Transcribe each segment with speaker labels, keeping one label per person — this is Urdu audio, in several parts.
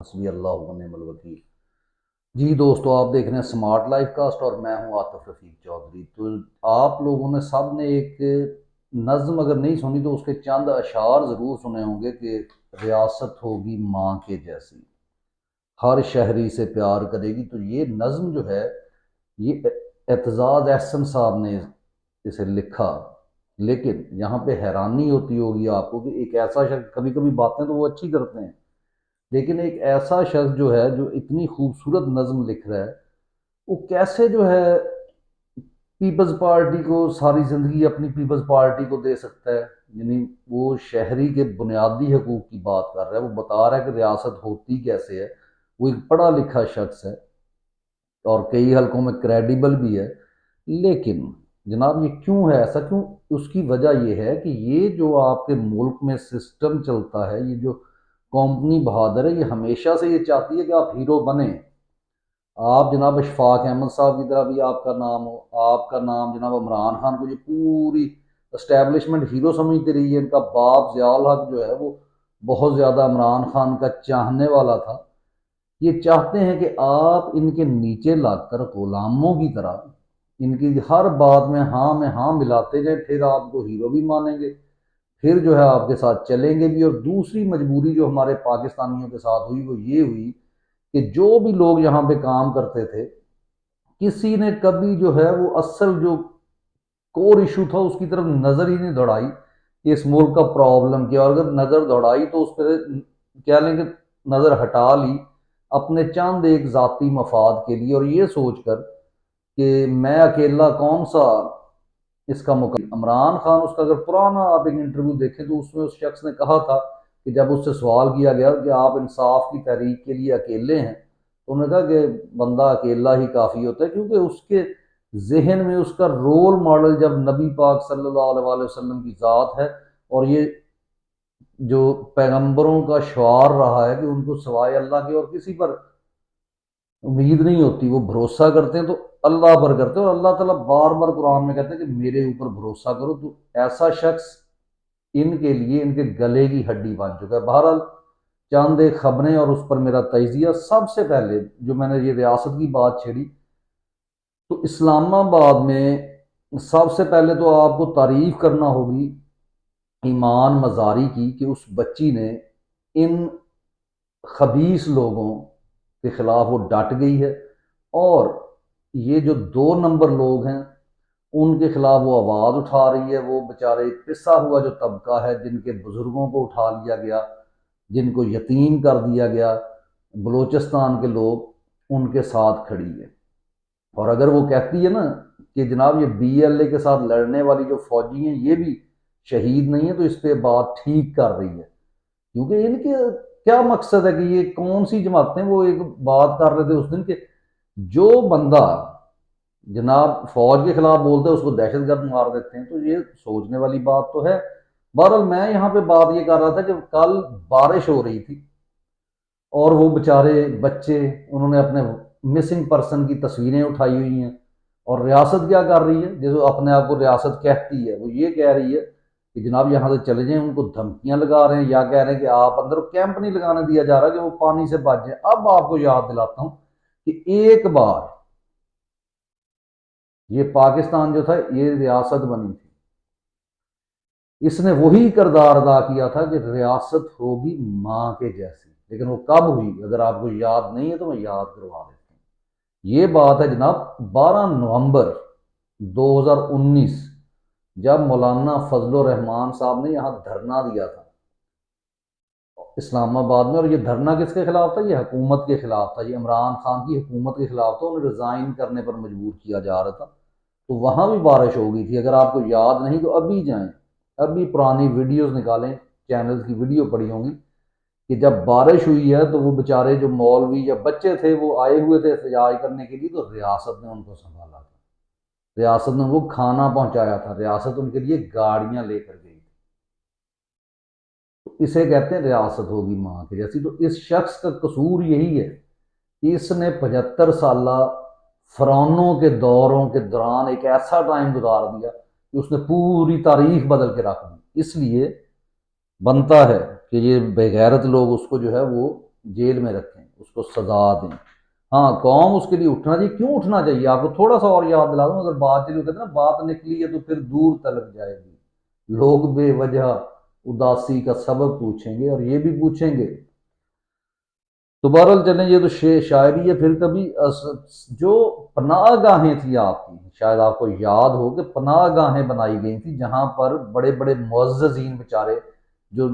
Speaker 1: حسبی اللہ و نعم الوکیل۔ جی دوستو، آپ دیکھ رہے ہیں سمارٹ لائف کاسٹ اور میں ہوں عاطف رفیق چودھری۔ تو آپ لوگوں نے سب نے ایک نظم اگر نہیں سنی تو اس کے چند اشعار ضرور سنے ہوں گے کہ ریاست ہوگی ماں کے جیسی، ہر شہری سے پیار کرے گی۔ تو یہ نظم جو ہے یہ اعتزاز احسن صاحب نے اسے لکھا، لیکن یہاں پہ حیرانی ہوتی ہوگی آپ کو کہ ایک ایسا شخص، کبھی کبھی باتیں تو وہ اچھی کرتے ہیں لیکن ایک ایسا شخص جو ہے جو اتنی خوبصورت نظم لکھ رہا ہے، وہ کیسے جو ہے پیپلز پارٹی کو ساری زندگی اپنی پیپلز پارٹی کو دے سکتا ہے؟ یعنی وہ شہری کے بنیادی حقوق کی بات کر رہا ہے، وہ بتا رہا ہے کہ ریاست ہوتی کیسے ہے۔ وہ ایک پڑھا لکھا شخص ہے اور کئی حلقوں میں کریڈیبل بھی ہے، لیکن جناب یہ کیوں ہے ایسا؟ کیوں؟ اس کی وجہ یہ ہے کہ یہ جو آپ کے ملک میں سسٹم چلتا ہے، یہ جو کمپنی بہادر ہے، یہ ہمیشہ سے یہ چاہتی ہے کہ آپ ہیرو بنیں۔ آپ جناب اشفاق احمد صاحب کی طرح بھی آپ کا نام ہو، آپ کا نام جناب عمران خان کو یہ پوری اسٹیبلشمنٹ ہیرو سمجھتی رہی ہے۔ ان کا باپ ضیاء الحق جو ہے وہ بہت زیادہ عمران خان کا چاہنے والا تھا۔ یہ چاہتے ہیں کہ آپ ان کے نیچے لگ کر غلاموں کی طرح ان کی ہر بات میں ہاں ملاتے جائیں، پھر آپ کو ہیرو بھی مانیں گے، پھر جو ہے آپ کے ساتھ چلیں گے بھی۔ اور دوسری مجبوری جو ہمارے پاکستانیوں کے ساتھ ہوئی وہ یہ ہوئی کہ جو بھی لوگ یہاں پہ کام کرتے تھے، کسی نے کبھی جو ہے وہ اصل جو کور ایشو تھا اس کی طرف نظر ہی نہیں دوڑائی کہ اس ملک کا پرابلم کیا، اور اگر نظر دوڑائی تو اس پہ کیا لیں کہ نظر ہٹا لی اپنے چند ایک ذاتی مفاد کے لیے، اور یہ سوچ کر کہ میں اکیلا کون سا اس کا عمران خان، اس کا اگر پرانا آپ ایک انٹرویو دیکھیں تو اس میں اس شخص نے کہا تھا کہ جب اس سے سوال کیا گیا کہ آپ انصاف کی تحریک کے لیے اکیلے ہیں، تو انہوں نے کہا کہ بندہ اکیلا ہی کافی ہوتا ہے، کیونکہ اس کے ذہن میں اس کا رول ماڈل جب نبی پاک صلی اللہ علیہ وآلہ وسلم کی ذات ہے، اور یہ جو پیغمبروں کا شعار رہا ہے کہ ان کو سوائے اللہ کے اور کسی پر امید نہیں ہوتی، وہ بھروسہ کرتے ہیں تو اللہ پر کرتے ہیں، اور اللہ تعالیٰ بار بار قرآن میں کہتے ہیں کہ میرے اوپر بھروسہ کرو۔ تو ایسا شخص ان کے لیے ان کے گلے کی ہڈی بن چکا ہے۔ بہرحال چاند ایک خبریں اور اس پر میرا تجزیہ۔ سب سے پہلے جو میں نے یہ ریاست کی بات چھیڑی، تو اسلام آباد میں سب سے پہلے تو آپ کو تعریف کرنا ہوگی ایمان مزاری کی کہ اس بچی نے ان خبیث لوگوں کے خلاف وہ ڈٹ گئی ہے، اور یہ جو 2 نمبر لوگ ہیں ان کے خلاف وہ آواز اٹھا رہی ہے۔ وہ بیچارے پسا ہوا جو طبقہ ہے، جن کے بزرگوں کو اٹھا لیا گیا، جن کو یتیم کر دیا گیا، بلوچستان کے لوگ ان کے ساتھ کھڑی ہے۔ اور اگر وہ کہتی ہے نا کہ جناب یہ بی ایل اے کے ساتھ لڑنے والی جو فوجی ہیں یہ بھی شہید نہیں ہے، تو اس پہ بات ٹھیک کر رہی ہے، کیونکہ ان کے کیا مقصد ہے کہ یہ کون سی جماعتیں، وہ ایک بات کر رہے تھے اس دن کہ جو بندہ جناب فوج کے خلاف بولتا ہے اس کو دہشت گرد مار دیتے ہیں، تو یہ سوچنے والی بات تو ہے۔ بہرحال میں یہاں پہ بات یہ کر رہا تھا کہ کل بارش ہو رہی تھی اور وہ بیچارے بچے انہوں نے اپنے مسنگ پرسن کی تصویریں اٹھائی ہوئی ہیں، اور ریاست کیا کر رہی ہے؟ جیسے اپنے آپ کو ریاست کہتی ہے، وہ یہ کہہ رہی ہے کہ جناب یہاں سے چلے جائیں، ان کو دھمکیاں لگا رہے ہیں، یا کہہ رہے ہیں کہ آپ اندر کیمپ نہیں لگانے دیا جا رہا کہ وہ پانی سے بچ جائیں۔ اب آپ کو یاد دلاتا ہوں کہ ایک بار یہ پاکستان جو تھا یہ ریاست بنی تھی، اس نے وہی کردار ادا کیا تھا کہ ریاست ہوگی ماں کے جیسی، لیکن وہ کب ہوئی اگر آپ کو یاد نہیں ہے تو میں یاد کروا دیتا ہوں۔ یہ بات ہے جناب 12 نومبر 2019، جب مولانا فضل الرحمان صاحب نے یہاں دھرنا دیا تھا اسلام آباد میں، اور یہ دھرنا کس کے خلاف تھا؟ یہ حکومت کے خلاف تھا، یہ عمران خان کی حکومت کے خلاف تھا، انہیں ریزائن کرنے پر مجبور کیا جا رہا تھا۔ تو وہاں بھی بارش ہو گئی تھی، اگر آپ کو یاد نہیں تو ابھی جائیں، ابھی پرانی ویڈیوز نکالیں، چینلز کی ویڈیو پڑی ہوں گی کہ جب بارش ہوئی ہے تو وہ بیچارے جو مولوی یا بچے تھے وہ آئے ہوئے تھے احتجاج کرنے کے لیے، تو ریاست نے ان کو سنبھالا تھا، ریاست نے ان کو کھانا پہنچایا تھا، ریاست ان کے لیے گاڑیاں لے کر گئی تھی۔ تو اسے کہتے ہیں ریاست ہوگی ماں کی جیسی۔ تو اس شخص کا قصور یہی ہے کہ اس نے 75 سالہ فرعونوں کے دوروں کے دوران ایک ایسا ٹائم گزار دیا کہ اس نے پوری تاریخ بدل کے رکھ دی۔ اس لیے بنتا ہے کہ یہ بے غیرت لوگ اس کو جو ہے وہ جیل میں رکھیں، اس کو سزا دیں۔ ہاں قوم اس کے لیے اٹھنا چاہیے، کیوں اٹھنا چاہیے آپ کو تھوڑا سا اور یاد دلا دوں، اگر بات چلی کہتے ہیں نا بات نکلی ہے تو پھر دور تلک جائے گی، لوگ بے وجہ اداسی کا سبب پوچھیں گے اور یہ بھی پوچھیں گے۔ تو بہرحال چلیں، یہ تو شاعری ہے۔ پھر کبھی جو پناہ گاہیں تھی آپ کی، شاید آپ کو یاد ہو کہ پناہ گاہیں بنائی گئی تھی جہاں پر بڑے بڑے معززین بیچارے جو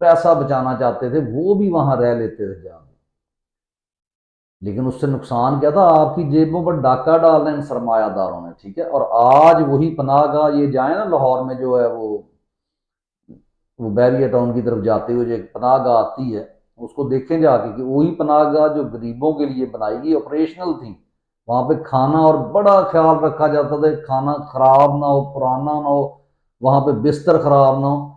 Speaker 1: پیسہ بچانا چاہتے تھے وہ بھی وہاں رہ لیتے تھے جہاں، لیکن اس سے نقصان کیا تھا، آپ کی جیبوں پر ڈاکہ ڈالنا ان سرمایہ داروں نے، ٹھیک ہے۔ اور آج وہی پناہ گاہ یہ جائیں نا لاہور میں جو ہے وہ بیریا ٹاؤن کی طرف جاتے ہوئے جو ایک پناہ گاہ آتی ہے، اس کو دیکھیں جا کے کہ وہی پناہ گاہ جو غریبوں کے لیے بنائی گئی آپریشنل تھی، وہاں پہ کھانا اور بڑا خیال رکھا جاتا تھا کھانا خراب نہ ہو، پرانا نہ ہو، وہاں پہ بستر خراب نہ ہو۔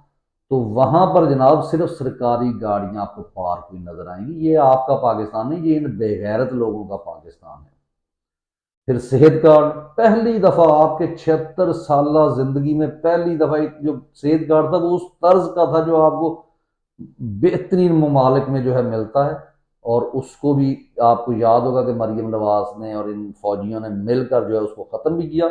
Speaker 1: تو وہاں پر جناب صرف سرکاری گاڑیاں آپ کو پارک ہوئی نظر آئیں گی۔ یہ آپ کا پاکستان نہیں، یہ ان بے غیرت لوگوں کا پاکستان ہے۔ پھر صحت کارڈ، پہلی دفعہ آپ کے 76 سالہ زندگی میں پہلی دفعہ جو صحت کارڈ تھا وہ اس طرز کا تھا جو آپ کو بہترین ممالک میں جو ہے ملتا ہے، اور اس کو بھی آپ کو یاد ہوگا کہ مریم نواز نے اور ان فوجیوں نے مل کر جو ہے اس کو ختم بھی کیا۔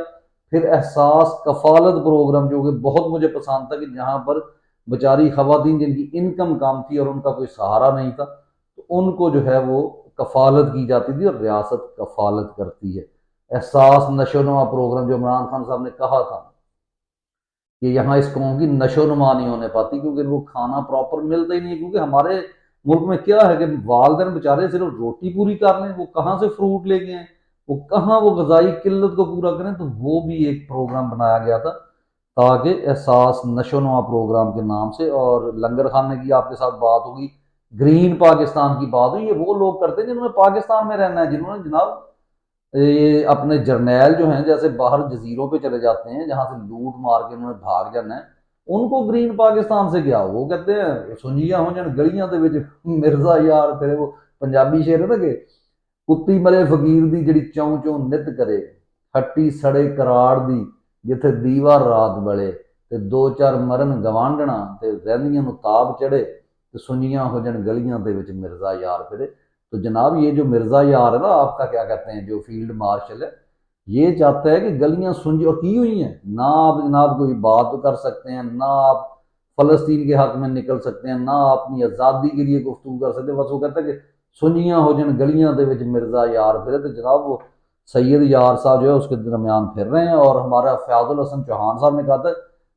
Speaker 1: پھر احساس کفالت پروگرام جو کہ بہت مجھے پسند تھا، کہ جہاں پر بیچاری خواتین جن کی انکم کم تھی اور ان کا کوئی سہارا نہیں تھا، تو ان کو جو ہے وہ کفالت کی جاتی تھی اور ریاست کفالت کرتی ہے۔ احساس نشو و نما پروگرام جو عمران خان صاحب نے کہا تھا کہ یہاں اس قوم کی نشو و نما نہیں ہونے پاتی کیونکہ ان کو کھانا پراپر ملتا ہی نہیں ہے، کیونکہ ہمارے ملک میں کیا ہے کہ والدین بیچارے صرف روٹی پوری کر لیں، وہ کہاں سے فروٹ لے کے آئیں، وہ کہاں وہ غذائی قلت کو پورا کریں۔ تو وہ بھی ایک پروگرام بنایا گیا تھا تاکہ احساس نشو و نما پروگرام کے نام سے، اور لنگر خانے کی آپ کے ساتھ بات ہوگی، گرین پاکستان کی بات ہوئی، یہ وہ لوگ کرتے ہیں جنہوں نے پاکستان میں رہنا ہے، جنہوں نے جناب یہ اپنے جرنیل جو ہیں جیسے باہر جزیروں پہ چلے جاتے ہیں جہاں سے لوٹ مار کے انہوں نے بھاگ جانا ہے، ان کو گرین پاکستان سے کیا، وہ کہتے ہیں سنجیاں ہو جان گلیاں دے وچ مرزا یار پھر وہ پنجابی شعر ہے نا کہ کتی مرے فقیر دی جڑی چوں چوں نت کرے، ہٹی سڑے کراڑ دی جتھے دیوا رات بلے، تے دو چار مرن گوانڈنا تے رہندیاں نو تاب چڑھے، تے سنجیاں ہو جان گلیاں دے وچ مرزا یار پھرے۔ تو جناب یہ جو مرزا یار ہے نا آپ کا کیا کہتے ہیں جو فیلڈ مارشل ہے، یہ چاہتا ہے کہ گلیاں سنجی اور کی ہوئی ہیں، نہ آپ جناب کوئی بات کر سکتے ہیں، نہ آپ فلسطین کے حق میں نکل سکتے ہیں، نہ اپنی آزادی کے لیے گفتگو کر سکتے ہیں، بس وہ کہتا ہے کہ سنجیاں ہو جن گلیاں دے وچ مرزا یار پھرے۔ تو جناب وہ سید یار صاحب جو ہے اس کے درمیان پھر رہے ہیں، اور ہمارا فیاض الحسن چوہان صاحب نے کہا تھا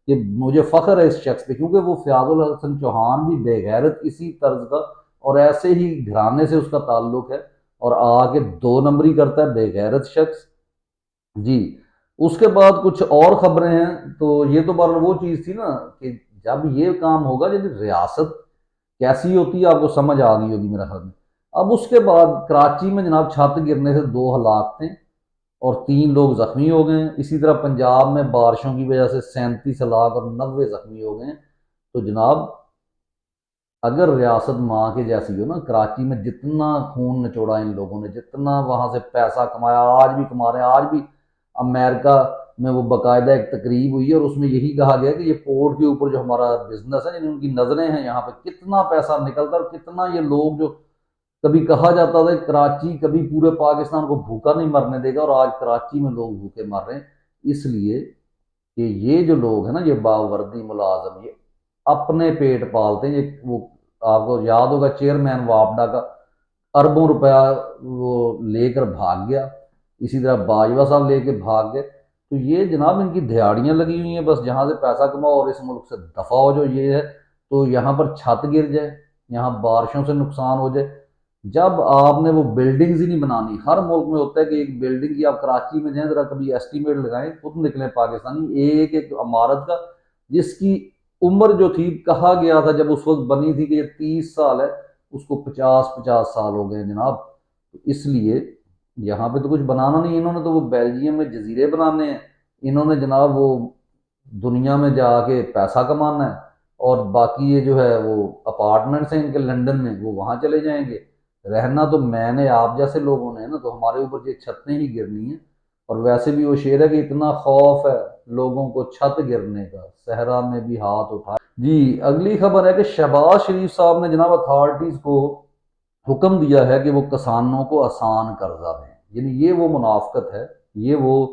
Speaker 1: کہ مجھے فخر ہے اس شخص پہ، کیونکہ وہ فیاض الحسن چوہان بھی بے غیرت اسی طرز کا اور ایسے ہی گھرانے سے اس کا تعلق ہے، اور آ کے 2 نمبری کرتا ہے، بے غیرت شخص جی۔ اس کے بعد کچھ اور خبریں ہیں، تو یہ تو بار وہ چیز تھی نا کہ جب یہ کام ہوگا یعنی ریاست کیسی ہوتی ہے آپ کو سمجھ آ گئی ہوگی میرا خیال میں۔ اب اس کے بعد کراچی میں جناب چھت گرنے سے 2 ہلاک تھے اور 3 لوگ زخمی ہو گئے ہیں۔ اسی طرح پنجاب میں بارشوں کی وجہ سے 37 ہلاک اور 90 زخمی ہو گئے ہیں۔ تو جناب اگر ریاست ماں کے جیسی ہو نا، کراچی میں جتنا خون نچوڑا ان لوگوں نے، جتنا وہاں سے پیسہ کمایا، آج بھی کما رہے ہیں، آج بھی امریکہ میں وہ باقاعدہ ایک تقریب ہوئی ہے اور اس میں یہی کہا گیا کہ یہ پورٹ کے اوپر جو ہمارا بزنس ہے، یعنی ان کی نظریں ہیں یہاں پہ، کتنا پیسہ نکلتا ہے اور کتنا یہ لوگ جو کبھی کہا جاتا تھا کہ کراچی کبھی پورے پاکستان کو بھوکا نہیں مرنے دے گا، اور آج کراچی میں لوگ بھوکے مر رہے ہیں، اس لیے کہ یہ جو لوگ ہیں نا، یہ باوردی ملازم، یہ اپنے پیٹ پالتے ہیں۔ یہ وہ آپ کو یاد ہوگا چیئرمین واپڈا کا اربوں روپیہ وہ لے کر بھاگ گیا، اسی طرح باجوہ صاحب لے کے بھاگ گئے۔ تو یہ جناب ان کی دہاڑیاں لگی ہوئی ہیں، بس جہاں سے پیسہ کماؤ اور اس ملک سے دفع ہو جو یہ ہے، تو یہاں پر چھت گر جائے، یہاں بارشوں سے نقصان ہو جائے۔ جب آپ نے وہ بلڈنگز ہی نہیں بنانی، ہر ملک میں ہوتا ہے کہ ایک بلڈنگ کی آپ کراچی میں جائیں ذرا کبھی ایسٹیمیٹ لگائیں، خود نکلیں پاکستانی، ایک ایک عمارت کا جس کی عمر جو تھی کہا گیا تھا جب اس وقت بنی تھی کہ یہ 30 سال ہے، اس کو 50 سال ہو گئے جناب۔ اس لیے یہاں پہ تو کچھ بنانا نہیں، انہوں نے تو وہ بیلجیم میں جزیرے بنانے ہیں، انہوں نے جناب وہ دنیا میں جا کے پیسہ کمانا ہے، اور باقی یہ جو ہے وہ اپارٹمنٹس ہیں ان کے لنڈن میں، وہ وہاں چلے جائیں گے رہنا۔ تو میں نے آپ جیسے لوگوں نے نا، تو ہمارے اوپر یہ چھتیں ہی گرنی ہیں۔ اور ویسے بھی وہ شعر ہے کہ اتنا خوف ہے لوگوں کو چھت گرنے کا، صحرا میں بھی ہاتھ اٹھائے۔ جی اگلی خبر ہے کہ شہباز شریف صاحب نے جناب اتھارٹیز کو حکم دیا ہے کہ وہ کسانوں کو آسان قرضہ دیں، یعنی یہ وہ منافقت ہے، یہ وہ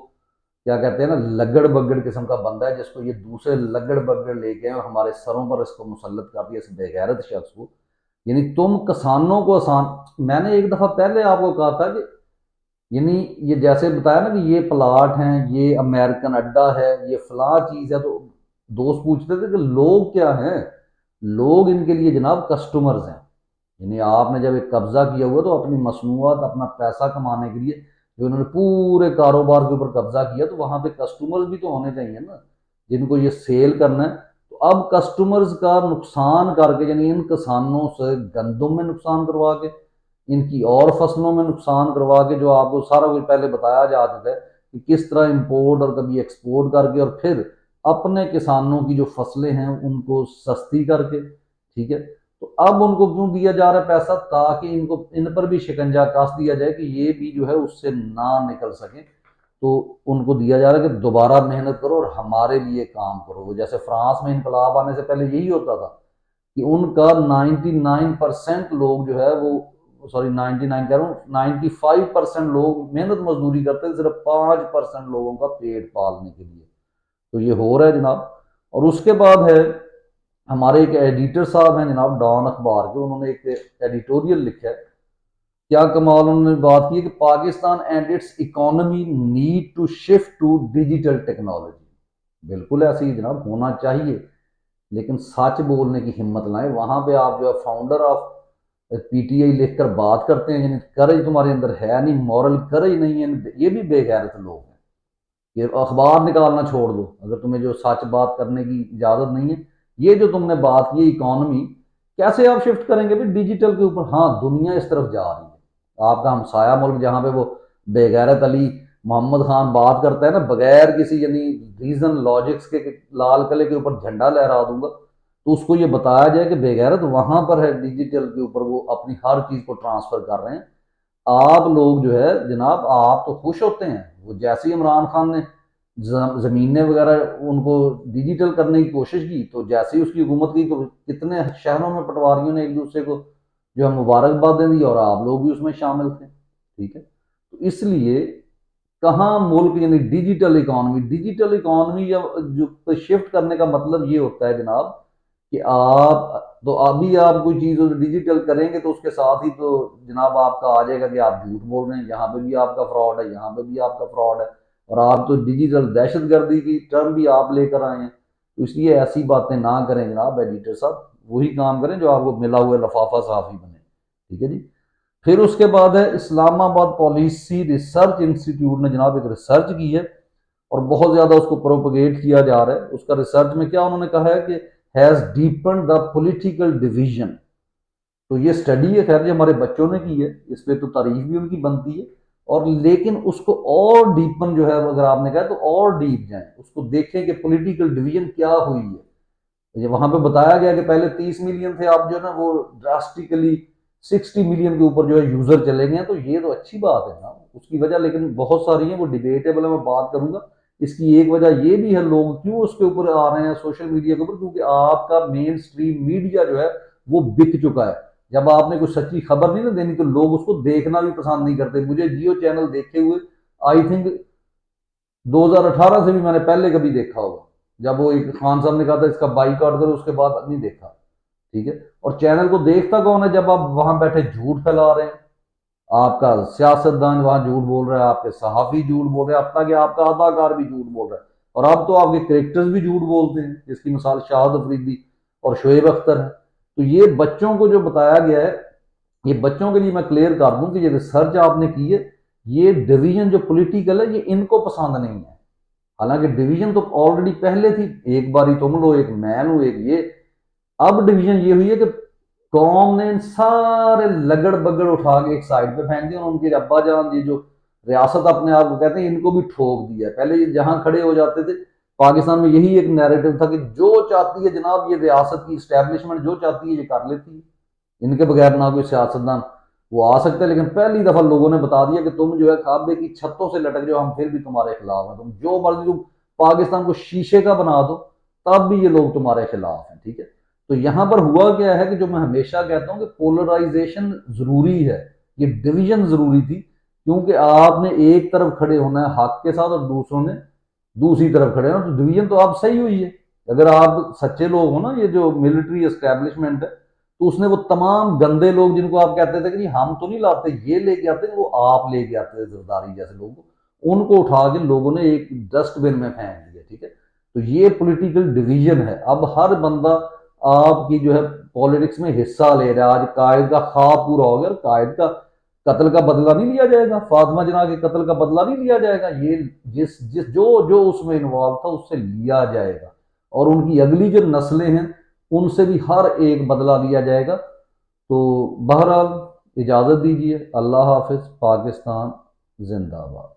Speaker 1: کیا کہتے ہیں نا لگڑ بگڑ قسم کا بندہ ہے جس کو یہ دوسرے لگڑ بگڑ لے کے اور ہمارے سروں پر اس کو مسلط کر دیا، اس بے غیرت شخص کو۔ یعنی تم کسانوں کو آسان، میں نے ایک دفعہ پہلے آپ کو کہا تھا کہ یعنی یہ جیسے بتایا نا کہ یہ پلاٹ ہیں، یہ امریکن اڈا ہے، یہ فلاں چیز ہے، تو دوست پوچھتے تھے کہ لوگ کیا ہیں؟ لوگ ان کے لیے جناب کسٹمرز ہیں۔ یعنی آپ نے جب ایک قبضہ کیا ہوا تو اپنی مصنوعات، اپنا پیسہ کمانے کے لیے جو انہوں نے پورے کاروبار کے اوپر قبضہ کیا، تو وہاں پہ کسٹمرز بھی تو ہونے چاہیے نا جن کو یہ سیل کرنا ہے۔ تو اب کسٹمرز کا نقصان کر کے، یعنی ان کسانوں سے گندم میں نقصان کروا کے، ان کی اور فصلوں میں نقصان کروا کے، جو آپ کو سارا کچھ پہلے بتایا جا چکا ہے کہ کس طرح امپورٹ اور کبھی ایکسپورٹ کر کے، اور پھر اپنے کسانوں کی جو فصلیں ہیں ان کو سستی کر کے، ٹھیک ہے۔ تو اب ان کو کیوں دیا جا رہا ہے پیسہ؟ تاکہ ان پر بھی شکنجہ کس دیا جائے کہ یہ بھی جو ہے اس سے نہ نکل سکیں۔ تو ان کو دیا جا رہا ہے کہ دوبارہ محنت کرو اور ہمارے لیے کام کرو۔ وہ جیسے فرانس میں انقلاب آنے سے پہلے یہی ہوتا تھا کہ ان کا 99% لوگ جو ہے وہ، سوری 99 کہہ رہا ہوں، 95% لوگ محنت مزدوری کرتے ہیں صرف 5% لوگوں کا پیٹ پالنے کے لیے۔ تو یہ ہو رہا ہے جناب۔ اور اس کے بعد ہے ہمارے ایک ایڈیٹر صاحب ہیں جناب ڈان اخبار کے، انہوں نے ایک ایڈیٹوریل لکھا ہے، کیا کمال انہوں نے بات کی ہے کہ Pakistan and its economy need to shift to digital technology. بالکل ایسے ہی جناب ہونا چاہیے، لیکن سچ بولنے کی ہمت لائیں۔ وہاں پہ آپ جو ہے founder of P T I لکھ کر بات کرتے ہیں، یعنی کرج تمہارے اندر ہے نہیں، مورل کرج نہیں ہے، یہ بھی بے غیرت لوگ ہیں۔ یہ اخبار نکالنا چھوڑ دو اگر تمہیں جو سچ بات کرنے کی اجازت نہیں ہے۔ یہ جو تم نے بات کی اکانومی کیسے آپ شفٹ کریں گے بھی ڈیجیٹل کے اوپر؟ ہاں دنیا اس طرف جا رہی ہے، آپ کا ہمسایہ ملک جہاں پہ وہ بے غیرت علی محمد خان بات کرتا ہے نا بغیر کسی یعنی ریزن لاجکس کے لال قلعے کے اوپر جھنڈا لہرا دوں گا، تو اس کو یہ بتایا جائے کہ بے غیرت وہاں پر ہے، ڈیجیٹل کے اوپر وہ اپنی ہر چیز کو ٹرانسفر کر رہے ہیں۔ آپ لوگ جو ہے جناب آپ تو خوش ہوتے ہیں، وہ جیسے ہی عمران خان نے زمینیں وغیرہ ان کو ڈیجیٹل کرنے کی کوشش کی، تو جیسے ہی اس کی حکومت کی تو کتنے شہروں میں پٹواریوں نے ایک دوسرے کو جو ہے مبارکبادیں دی، اور آپ لوگ بھی اس میں شامل تھے، ٹھیک ہے۔ تو اس لیے کہاں ملک یعنی ڈیجیٹل اکانومی یا جو شفٹ کرنے کا مطلب یہ ہوتا ہے جناب کہ آپ تو ابھی آپ کوئی چیز ڈیجیٹل کریں گے تو اس کے ساتھ ہی تو جناب آپ کا آ جائے گا کہ آپ جھوٹ بول رہے ہیں، یہاں پہ بھی آپ کا فراڈ ہے، یہاں پہ بھی آپ کا فراڈ ہے، اور آپ تو ڈیجیٹل دہشت گردی کی ٹرم بھی آپ لے کر آئے ہیں۔ تو اس لیے ایسی باتیں نہ کریں جناب ایڈیٹر صاحب، وہی کام کریں جو آپ کو ملا ہوا لفافہ صحافی بنے، ٹھیک ہے جی۔ پھر اس کے بعد ہے اسلام آباد پالیسی ریسرچ انسٹیٹیوٹ نے جناب ایک ریسرچ کی ہے اور بہت زیادہ اس کو پروپگیٹ کیا جا رہا ہے۔ اس کا ریسرچ میں کیا انہوں نے کہا ہے کہ has depend the political division. تو یہ سٹڈی ہے، خیر یہ ہمارے بچوں نے کی ہے، اس پہ تو تعریف بھی ان کی بنتی ہے، اور لیکن اس کو اور ڈیپن جو ہے اگر آپ نے کہا تو اور ڈیپ جائیں، اس کو دیکھیں کہ پولیٹیکل ڈویژن کیا ہوئی ہے۔ یہ وہاں پہ بتایا گیا کہ پہلے 30 ملین تھے، اب جو ہے نا وہ ڈراسٹیکلی 60 ملین کے اوپر جو ہے یوزر چلے گئے ہیں، تو یہ تو اچھی بات ہے نا۔ اس کی وجہ لیکن بہت ساری ہیں، وہ ڈیبیٹیبل ہے، میں بات کروں گا۔ اس کی ایک وجہ یہ بھی ہے لوگ کیوں اس کے اوپر آ رہے ہیں سوشل میڈیا کے اوپر، کیونکہ آپ کا مین سٹریم میڈیا جو ہے وہ بک چکا ہے۔ جب آپ نے کوئی سچی خبر نہیں نا دینی تو لوگ اس کو دیکھنا بھی پسند نہیں کرتے۔ مجھے جیو چینل دیکھے ہوئے آئی تھنک 2018 سے بھی میں نے پہلے کبھی دیکھا ہوگا، جب وہ ایک خان صاحب نے کہا تھا اس کا بائیکاٹ کرو، اس کے بعد نہیں دیکھا، ٹھیک ہے۔ اور چینل کو دیکھتا کون ہے؟ جب آپ وہاں بیٹھے جھوٹ پھیلا رہے ہیں، آپ کا سیاستدان وہاں جھوٹ بول رہا ہے، آپ کے صحافی جھوٹ بول رہے ہیں، اب تک کہ آپ کا اداکار بھی جھوٹ بول رہا ہے، اور اب تو آپ کے کریکٹرز بھی جھوٹ بولتے ہیں، جس کی مثال شاہد افریدی اور شعیب اختر ہے۔ تو یہ بچوں کو جو بتایا گیا ہے، یہ بچوں کے لیے میں کلیئر کر دوں کہ یہ ریسرچ آپ نے کی ہے، یہ ڈویژن جو پولیٹیکل ہے یہ ان کو پسند نہیں ہے۔ حالانکہ ڈویژن تو آلریڈی پہلے تھی، ایک باری تم لو، ایک میں لوں، ایک یہ۔ اب ڈویژن یہ ہوئی ہے کہ قوم نے ان سارے لگڑ بگڑ اٹھا کے ایک سائڈ پہ پھینک دیا، اور ان کے ابا جان یہ جو ریاست اپنے آپ کو کہتے ہیں ان کو بھی ٹھوک دیا۔ پہلے یہ جہاں کھڑے ہو جاتے تھے پاکستان میں، یہی ایک نیریٹو تھا کہ جو چاہتی ہے جناب یہ ریاست کی اسٹیبلشمنٹ جو چاہتی ہے یہ کر لیتی ہے، ان کے بغیر نہ کوئی سیاستدان وہ آ سکتا ہے۔ لیکن پہلی دفعہ لوگوں نے بتا دیا کہ تم جو ہے کعبے کی چھتوں سے لٹک جاؤ، ہم پھر بھی تمہارے خلاف ہیں، تم جو مرضی تم پاکستان کو شیشے کا بنا دو تب بھی یہ لوگ تمہارے خلاف ہیں، ٹھیک ہے۔ تو یہاں پر ہوا کیا ہے کہ جو میں ہمیشہ کہتا ہوں کہ پولرائزیشن ضروری ہے، یہ ڈویژن ضروری تھی، کیونکہ آپ نے ایک طرف کھڑے ہونا ہے حق کے ساتھ اور دوسروں نے دوسری طرف کھڑے ہونا، تو ڈویژن تو آپ صحیح ہوئی ہے۔ اگر آپ سچے لوگ ہو نا، یہ جو ملٹری اسٹیبلشمنٹ ہے، تو اس نے وہ تمام گندے لوگ جن کو آپ کہتے تھے کہ جی ہم تو نہیں لاتے، یہ لے کے آتے، وہ آپ لے کے آتے تھے زرداری جیسے لوگ، ان کو اٹھا کے لوگوں نے ایک ڈسٹ بن میں پھینک دیا، ٹھیک ہے۔ تو یہ پولیٹیکل ڈویژن ہے۔ اب ہر بندہ آپ کی جو ہے پالیٹکس میں حصہ لے رہا ہے۔ آج قائد کا خواب پورا ہو گیا، اور قائد کا قتل کا بدلہ نہیں لیا جائے گا، فاطمہ جناح کے قتل کا بدلہ نہیں لیا جائے گا، یہ جو اس میں انوالو تھا اس سے لیا جائے گا، اور ان کی اگلی جو نسلیں ہیں ان سے بھی ہر ایک بدلہ لیا جائے گا۔ تو بہرحال اجازت دیجیے، اللہ حافظ، پاکستان زندہ باد۔